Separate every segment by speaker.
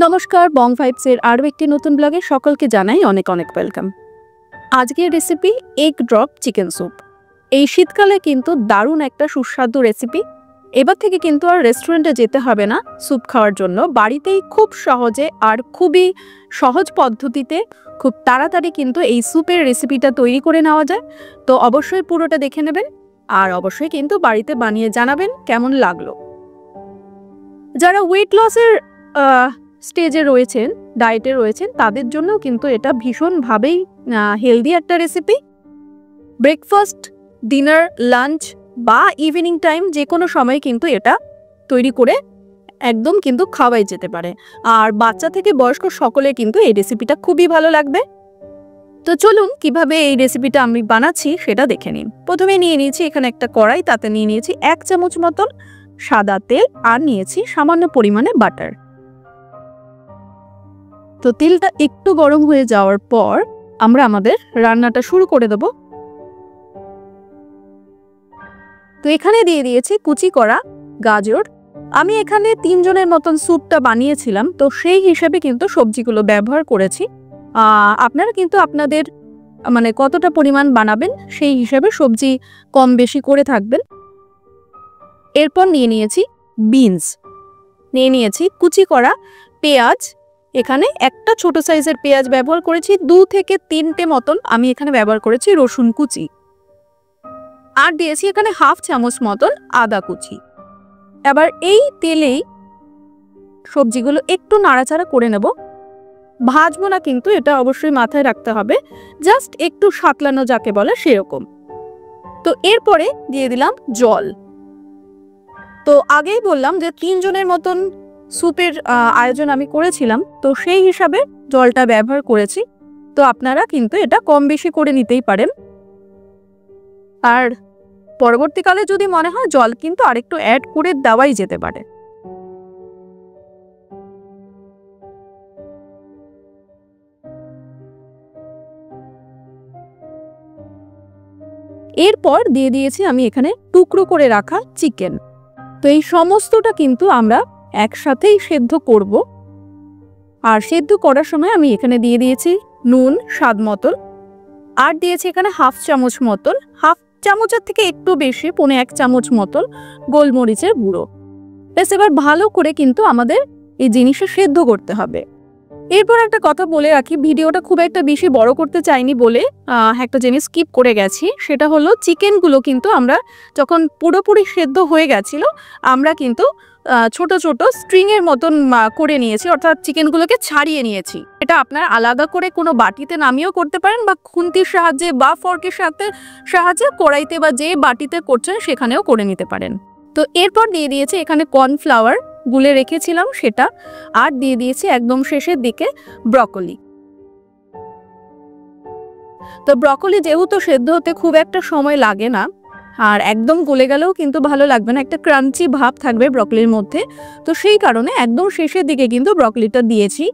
Speaker 1: নমস্কার, বং ভাইবসের আরও একটি নতুন ব্লগে সকলকে জানাই অনেক অনেক ওয়েলকাম। আজকের recipe egg drop chicken soup. এই শীতকালে কিন্তু দারুণ একটা সুস্বাদু রেসিপি। এবার থেকে কিন্তু আর রেস্টুরেন্টে যেতে হবে না স্যুপ খাওয়ার জন্য, বাড়িতেই খুব সহজে আর খুবই সহজ পদ্ধতিতে খুব তাড়াতাড়ি কিন্তু এই স্যুপের রেসিপিটা তৈরি করে নেওয়া যায়। তো অবশ্যই পুরোটা দেখে নেবেন আর অবশ্যই কিন্তু বাড়িতে বানিয়ে জানাবেন কেমন লাগলো। যারা ওয়েট লসের স্টেজে রয়েছেন, ডায়েটে রয়েছেন, তাদের জন্যও কিন্তু এটা ভীষণভাবেই হেলদি একটা রেসিপি। ব্রেকফাস্ট, ডিনার, লাঞ্চ বা ইভিনিং টাইম যে কোনো সময় কিন্তু এটা তৈরি করে একদম কিন্তু খাওয়াই যেতে পারে। আর বাচ্চা থেকে বয়স্ক সকলে কিন্তু এই রেসিপিটা খুবই ভালো লাগবে। তো চলুন কিভাবে এই রেসিপিটা আমি বানাচ্ছি সেটা দেখে নিন। প্রথমে নিয়ে নিয়েছি এখানে একটা কড়াই, তাতে নিয়ে নিয়েছি 1 চামচ মতন সাদা তেল আর নিয়েছি সামান্য পরিমাণে বাটার। তো তেলটা একটু গরম হয়ে যাওয়ার পর আমরা আমাদের রান্নাটা শুরু করে দেব। তো এখানে দিয়ে দিয়েছি কুচি করা গাজর। আমি এখানে 3 জনের মতন স্যুপটা বানিয়েছিলাম, তো সেই হিসেবে কিন্তু সবজিগুলো ব্যবহার করেছি। আপনারা কিন্তু আপনাদের কতটা পরিমাণ বানাবেন সেই হিসেবে সবজি কম বেশি করে থাকবেন। এরপর নিয়ে নিয়েছি বিনস, নিয়ে নিয়েছি কুচি করা পেঁয়াজ। এখানে একটা ছোট সাইজের পেঁয়াজ ব্যবহার করেছি, 2 থেকে 3টে মতন আমি এখানে ব্যবহার করেছি রসুন কুচি। আর দিয়েছি এখানে 1/2 চামচ মতন আদা কুচি। এবার এই তেলেই সবজিগুলো একটু নাড়াচাড়া করে নেব। ভাজবো না কিন্তু, এটা অবশ্যই মাথায় রাখতে হবে, জাস্ট একটু সাঁতলানো যাকে বলে সেরকম। তো এরপরে দিয়ে দিলাম জল। তো আগেই বললাম যে 3 জনের মতন স্যুপের আয়োজন আমি করেছিলাম, তো সেই হিসাবে জলটা ব্যবহার করেছি। তো আপনারা কিন্তু এটা কম বেশি করে নিতেই পারেন। আর পরবর্তীকালে যদি মনে হয় জল কিন্তু আরেকটু অ্যাড করে দেওয়াই যেতে পারে। এরপর দিয়ে দিয়েছি আমি এখানে টুকরো করে রাখা চিকেন। তো এই সমস্তটা কিন্তু আমরা একসাথেই সেদ্ধ করব। আর সেদ্ধ করার সময় আমি এখানে দিয়ে দিয়েছি নুন স্বাদ মতন, আর দিয়েছি এখানে 1/2 চামচ মতন, 1/2 চামচের থেকে একটু বেশি, 1.25 চামচ মতন গোলমরিচের গুঁড়ো। বেশ, এবার ভালো করে কিন্তু আমাদের এই জিনিসটা সেদ্ধ করতে হবে। এরপর একটা কথা বলে রাখি, ভিডিওটা খুব একটা বেশি বড় করতে চাইনি বলে একটা জিনিস স্কিপ করে গেছি। সেটা হলো চিকেনগুলো কিন্তু আমরা যখন পুরোপুরি সেদ্ধ হয়ে গেছিল, আমরা কিন্তু ছোট ছোট স্ট্রিংয়ের মতন করে নিয়েছি, অর্থাৎ চিকেনগুলোকে ছাড়িয়ে নিয়েছি। এটা আপনারা আলাদা করে কোনো বাটিতে নামিয়েও করতে পারেন, বা খুন্তির সাহায্যে বা ফর্কের সাহায্যে কড়াইতে বা যে বাটিতে করছেন সেখানেও করে নিতে পারেন। তো এরপর দিয়ে দিয়েছি এখানে কর্নফ্লাওয়ার গুলে রেখেছিলাম সেটা, আর দিয়ে দিয়েছি একদম শেষের দিকে ব্রকলি। তো ব্রকলি যেহেতু সেদ্ধ হতে খুব একটা সময় লাগে না, আর একদম গলে গেলেও কিন্তু ভালো লাগবে না, একটা ক্রাঞ্চি ভাব থাকবে ব্রকলির মধ্যে। তো সেই কারণে একদম শেষের দিকে কিন্তু ব্রকলিটা দিয়েছি।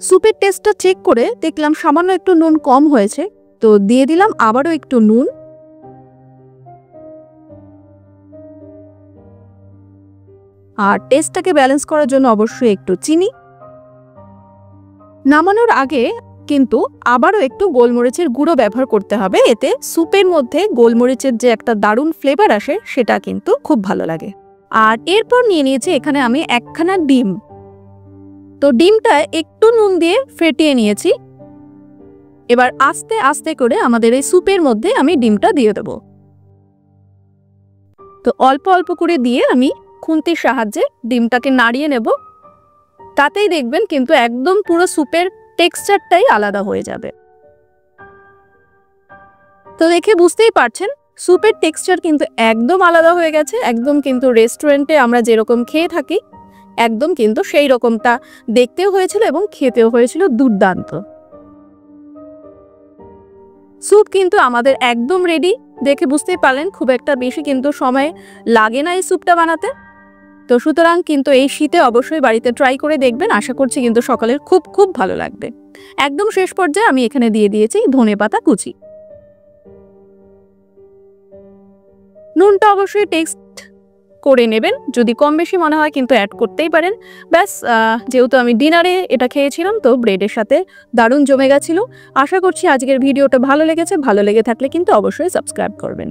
Speaker 1: স্যুপের টেস্টটা চেক করে দেখলাম সামান্য একটু নুন কম হয়েছে, তো দিয়ে দিলাম আবারও একটু নুন। আর টেস্টটাকে ব্যালেন্স করার জন্য অবশ্যই একটু চিনি। নামানোর আগে কিন্তু আবারও একটু গোলমরিচের গুঁড়ো ব্যবহার করতে হবে, এতে স্যুপের মধ্যে গোলমরিচের যে একটা দারুণ ফ্লেভার আসে সেটা কিন্তু খুব ভালো লাগে। আর এরপর নিয়ে নিয়েছি এখানে আমি একখানা ডিম। তো ডিমটা একটু নুন দিয়ে ফেটিয়ে নিয়েছি। এবার আস্তে আস্তে করে আমাদের এই স্যুপের মধ্যে আমি ডিমটা দিয়ে দেব। তো অল্প অল্প করে দিয়ে আমি খুন্তির সাহায্যে ডিমটাকে নাড়িয়ে নেব। তাতেই দেখবেন কিন্তু একদম পুরো স্যুপের টেক্সচারটাই আলাদা হয়ে যাবে। তো দেখে বুঝতেই পারছেন স্যুপের টেক্সচার কিন্তু একদম আলাদা হয়ে গেছে, একদম কিন্তু রেস্টুরেন্টে আমরা যেরকম খেয়ে থাকি একদম কিন্তু সেই রকমটা দেখতেও হয়েছিল এবং খেতেও হয়েছিল দুর্দান্ত। স্যুপ কিন্তু আমাদের একদম রেডি, দেখে বুঝতেই পারলেন খুব একটা বেশি কিন্তু সময় লাগে না এই স্যুপটা বানাতে। তো সুতরাং কিন্তু এই শীতে অবশ্যই বাড়িতে ট্রাই করে দেখবেন, আশা করছি কিন্তু সকালের খুব ভালো লাগবে। একদম শেষ পর্যায়ে আমি এখানে দিয়ে দিয়েছি ধনেপাতা কুচি। নুনটা অবশ্যই টেস্ট করে নেবেন, যদি কম বেশি মনে হয় কিন্তু অ্যাড করতেই পারেন। ব্যাস, যেহেতু আমি ডিনারে এটা খেয়েছিলাম তো ব্রেডের সাথে দারুণ জমে গেছিলো। আশা করছি আজকের ভিডিওটা ভালো লেগেছে, ভালো লেগে থাকলে কিন্তু অবশ্যই সাবস্ক্রাইব করবেন।